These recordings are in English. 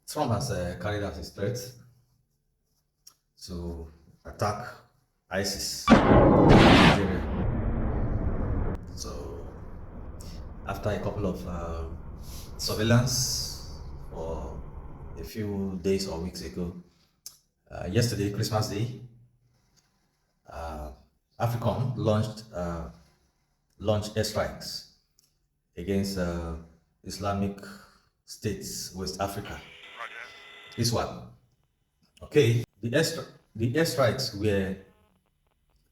Trump has carried out his threat to attack ISIS in Nigeria. So, after a couple of surveillance for a few days or weeks ago, yesterday, Christmas Day, Africom launched airstrikes against Islamic States West Africa, ISWAP. Okay, the airstrikes were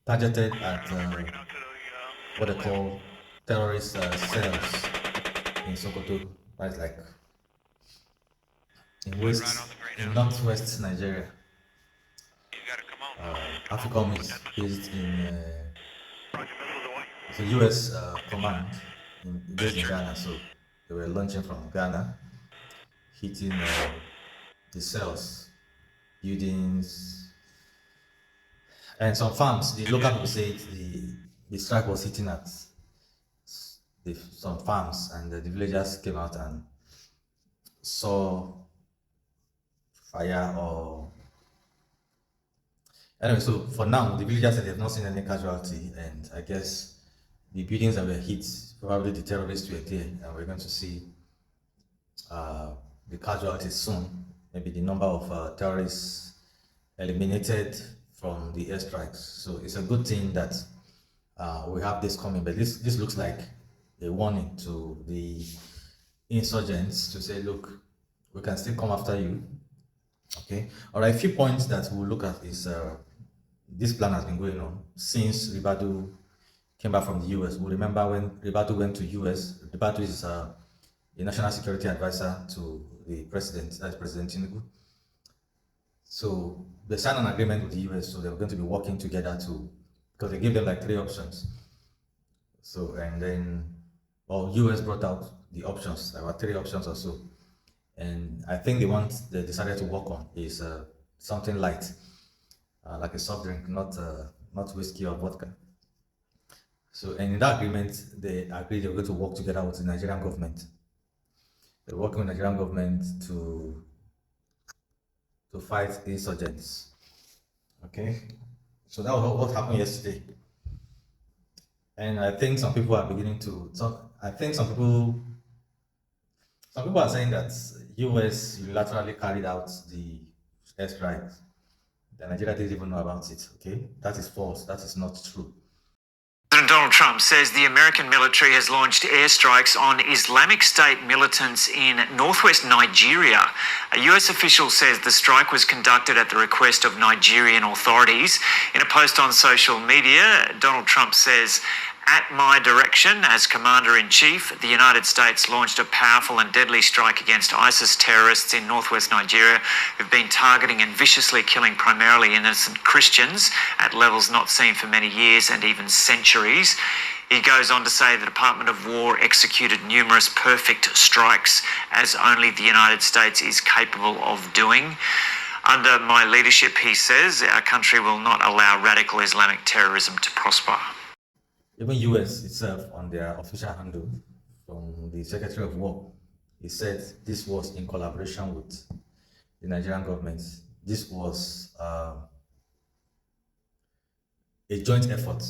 targeted at what they call terrorist cells in Sokoto. That's like in northwest Nigeria. Africom is based in it's a U.S. Command based in Ghana, so they were launching from Ghana, hitting the cells, buildings, and some farms. The local people say the strike was hitting at some farms, and the villagers came out and saw fire or anyway. So for now, the villagers said they have not seen any casualty, and I guess the buildings that were hit, probably the terrorists were there, and we're going to see the casualties soon. Maybe the number of terrorists eliminated from the airstrikes. So it's a good thing that we have this coming, but this looks like a warning to the insurgents to say, look, we can still come after you. Okay. All right. A few points that we'll look at is this plan has been going on since Ribadu came back from the US. We'll remember when Ribadu went to US. Ribadu is the national security advisor to the president, that's President Tinubu. So they signed an agreement with the US, so they were going to be working together because they gave them like 3 options. So, and then, well, US brought out the options. There were 3 options or so. And I think the one they decided to work on is something light, like a soft drink, not whiskey or vodka. So, and in that agreement, they agreed they were going to work together with the Nigerian government. They're working with the Nigerian government to fight insurgents. Okay, so that was what happened yesterday. And I think some people are beginning to talk. I think some people are saying that US unilaterally carried out the airstrikes. The Nigeria didn't even know about it. Okay, that is false. That is not true. President Donald Trump says the American military has launched airstrikes on Islamic State militants in northwest Nigeria. A US official says the strike was conducted at the request of Nigerian authorities. In a post on social media, Donald Trump says, "At my direction as Commander-in-Chief, the United States launched a powerful and deadly strike against ISIS terrorists in northwest Nigeria who've been targeting and viciously killing primarily innocent Christians at levels not seen for many years and even centuries." He goes on to say the Department of War executed numerous perfect strikes, as only the United States is capable of doing. Under my leadership, he says, our country will not allow radical Islamic terrorism to prosper. Even US itself, on their official handle from the Secretary of War, he said this was in collaboration with the Nigerian government. This was a joint effort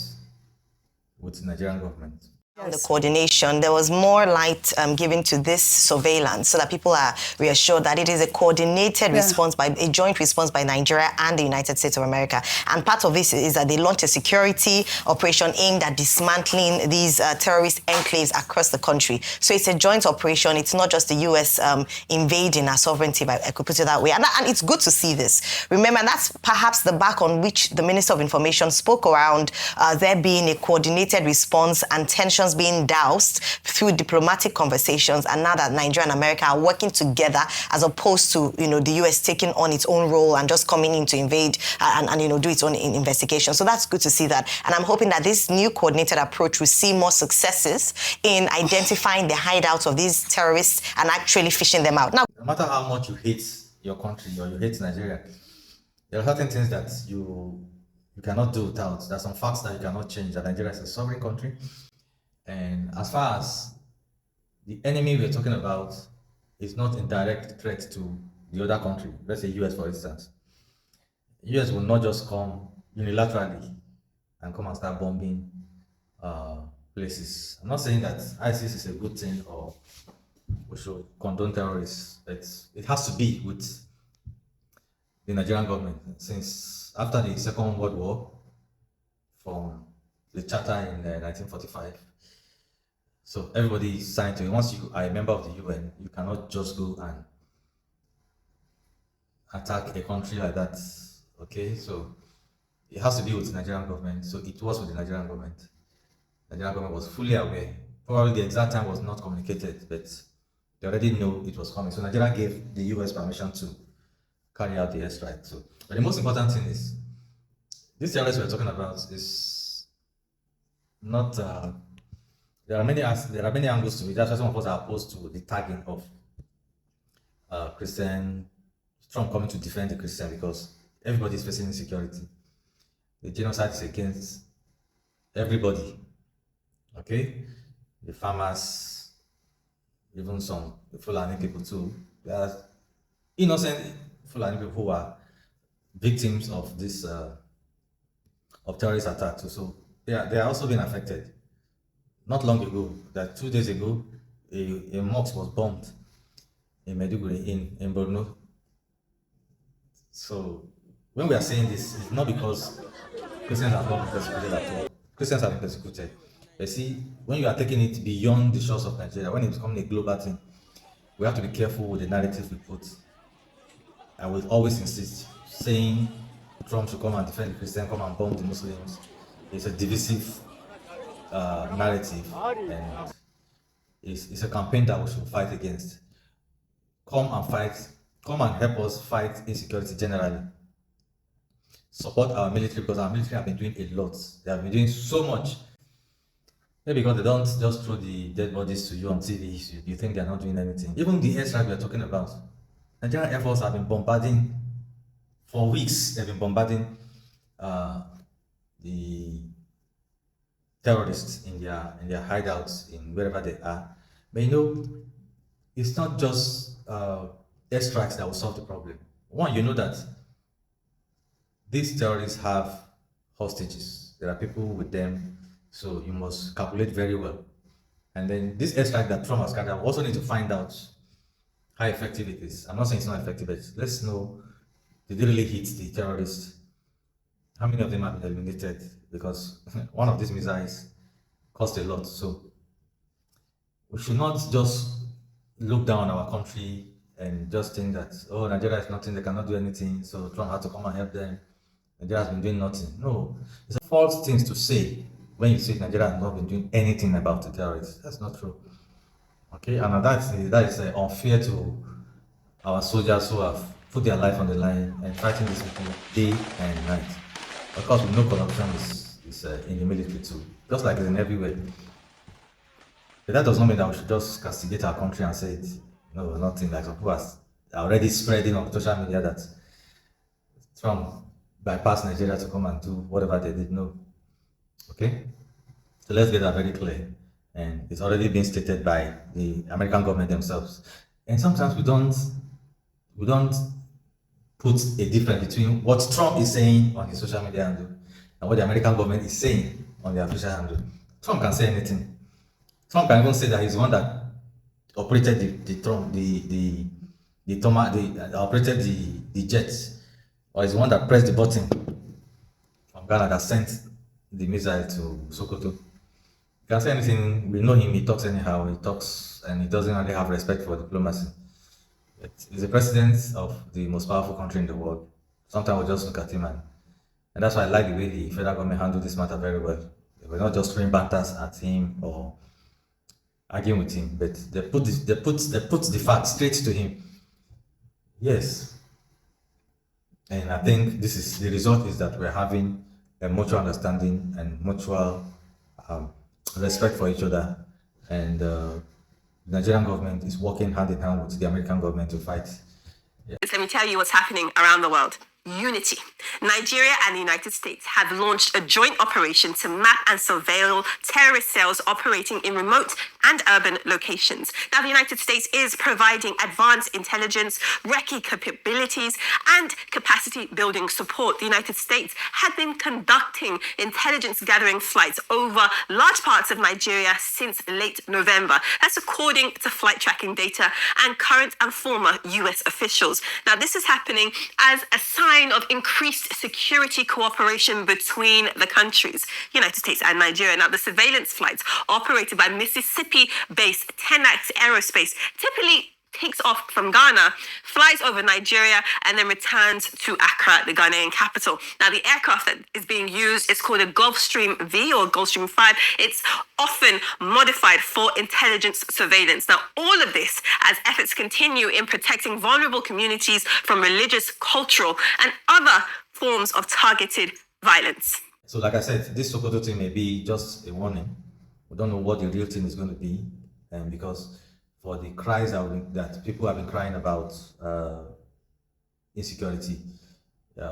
with the Nigerian government. The coordination, there was more light given to this surveillance so that people are reassured that it is a coordinated response, a joint response by Nigeria and the United States of America. And part of this is that they launched a security operation aimed at dismantling these terrorist enclaves across the country. So it's a joint operation. It's not just the U.S. Invading our sovereignty, I could put it that way. And it's good to see this. Remember, that's perhaps the back on which the Minister of Information spoke around there being a coordinated response and tensions being doused through diplomatic conversations, and now that Nigeria and America are working together as opposed to the US taking on its own role and just coming in to invade and do its own investigation. So that's good to see that, and I'm hoping that this new coordinated approach will see more successes in identifying the hideouts of these terrorists and actually fishing them out. Now, no matter how much you hate your country or you hate Nigeria, there are certain things that you cannot do without. There are some facts that you cannot change. That Nigeria is a sovereign country. And as far as the enemy we're talking about is not in direct threat to the other country, let's say US for instance, US will not just come unilaterally and come and start bombing places. I'm not saying that ISIS is a good thing or we should condone terrorists. It has to be with the Nigerian government since after the Second World War, from the charter in 1945. So everybody signed to it. Once you are a member of the UN, you cannot just go and attack a country like that. Okay, so it has to be with the Nigerian government. So it was with the Nigerian government. The Nigerian government was fully aware. Probably the exact time was not communicated, but they already knew it was coming. So Nigeria gave the US permission to carry out the airstrike. So, but the most important thing is this terrorist we're talking about is not. There are many angles to it. That's why some of us are opposed to the tagging of Christian Trump coming to defend the Christian, because everybody is facing insecurity. The genocide is against everybody. Okay, the farmers, even some Fulani people too. There are innocent Fulani people who are victims of this of terrorist attacks. So they are also being affected. Not long ago, that 2 days ago, a mosque was bombed in Maiduguri in Borno. So when we are saying this, it's not because Christians have not been persecuted at all. Christians have been persecuted. But see, when you are taking it beyond the shores of Nigeria, when it's becoming a global thing, we have to be careful with the narrative we put. I will always insist, saying Trump should come and defend the Christians, come and bomb the Muslims. It's a divisive narrative, and it's a campaign that we should fight against. Come and help us fight insecurity generally. Support our military, because our military have been doing a lot. They have been doing so much. Maybe because they don't just throw the dead bodies to you on TV, you think they're not doing anything. Even the airstrike we're talking about, Nigerian Air Force have been bombarding for weeks. They've been bombarding the terrorists in their hideouts in wherever they are. But you know, it's not just airstrikes that will solve the problem. One, you know that these terrorists have hostages. There are people with them, so you must calculate very well. And then this airstrike that Trump has carried out, we also need to find out how effective it is. I'm not saying it's not effective, but let's know, did it really hit the terrorists? How many of them have been eliminated? Because one of these missiles cost a lot. So we should not just look down on our country and just think that, oh, Nigeria is nothing, they cannot do anything, so Trump had to come and help them. Nigeria has been doing nothing. No, it's a false thing to say when you say Nigeria has not been doing anything about the terrorists. That's not true. Okay, and that is unfair to our soldiers who have put their life on the line and fighting these people day and night. Of course, we know corruption is in the military too, just like it's in everywhere. But that does not mean that we should just castigate our country and say it. No, nothing. Like some people are already spreading on social media that Trump bypassed Nigeria to come and do whatever they did. No. Okay? So let's get that very clear. And it's already been stated by the American government themselves. And sometimes we don't put a difference between what Trump is saying on his social media handle and what the American government is saying on their official handle. Trump can say anything. Trump can even say that he's the one that operated operated the jets, or he's the one that pressed the button from Ghana that sent the missile to Sokoto. He can say anything. We know him. He talks anyhow. He talks, and he doesn't really have respect for diplomacy. But he's the president of the most powerful country in the world. Sometimes we just look at him, and that's why I like the way the federal government handled this matter very well. They were not just throwing banters at him or arguing with him, but they put the facts straight to him. Yes, and I think this is the result, is that we're having a mutual understanding and mutual respect for each other, and the Nigerian government is working hand in hand with the American government to fight. Yeah. Let me tell you what's happening around the world. Unity. Nigeria and the United States have launched a joint operation to map and surveil terrorist cells operating in remote and urban locations. Now, the United States is providing advanced intelligence, recce capabilities, and capacity building support. The United States had been conducting intelligence gathering flights over large parts of Nigeria since late November. That's according to flight tracking data and current and former US officials. Now, this is happening as a sign of increased security cooperation between the countries, United States and Nigeria. Now, the surveillance flights operated by Mississippi-based 10X Aerospace typically takes off from Ghana, flies over Nigeria, and then returns to Accra, the Ghanaian capital. Now, the aircraft that is being used is called a Gulfstream V or Gulfstream 5. It's often modified for intelligence surveillance. Now, all of this as efforts continue in protecting vulnerable communities from religious, cultural, and other forms of targeted violence. So like I said, this Sokoto thing may be just a warning. We don't know what the real thing is going to be, and because for the cries that people have been crying about insecurity,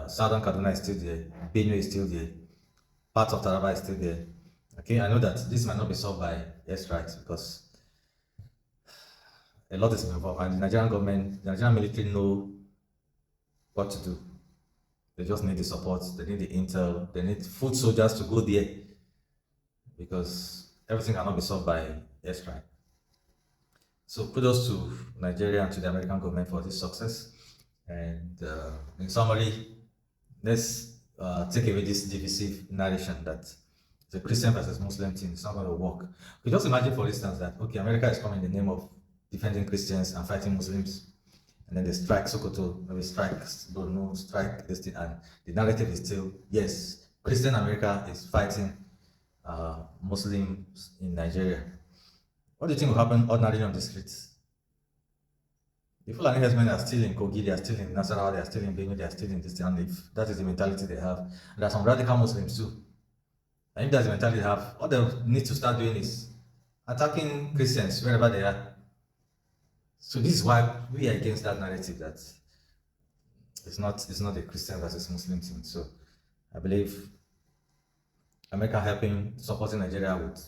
Southern Kaduna is still there, Benue is still there, part of Taraba is still there. Okay, I know that this might not be solved by airstrikes because a lot is involved, and the Nigerian government, the Nigerian military know what to do. They just need the support, they need the intel, they need foot soldiers to go there because everything cannot be solved by airstrike. So kudos to Nigeria and to the American government for this success. And in summary, let's take away this divisive narration that it's a Christian versus Muslim thing. It's not going to work. We just imagine, for instance, that okay, America is coming in the name of defending Christians and fighting Muslims, and then they strike Sokoto, maybe strike Borno, strike this thing, and the narrative is still yes, Christian America is fighting Muslims in Nigeria. What do you think will happen ordinarily on the streets? The Fulani herdsmen are still in Kogi, they are still in Nasarawa, they are still in Benue, they are still in this thing, and if that is the mentality they have, there are some radical Muslims too. And if that's the mentality they have, what they need to start doing is attacking Christians wherever they are. So this is why we are against that narrative that it's not a Christian versus Muslim thing. So I believe America supporting Nigeria with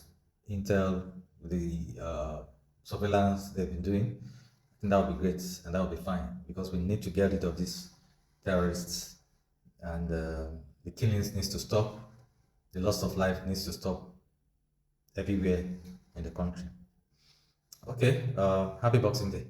intel, the surveillance they've been doing, I think that would be great and that would be fine because we need to get rid of these terrorists and the killings needs to stop, the loss of life needs to stop everywhere in the country. Okay, happy Boxing Day.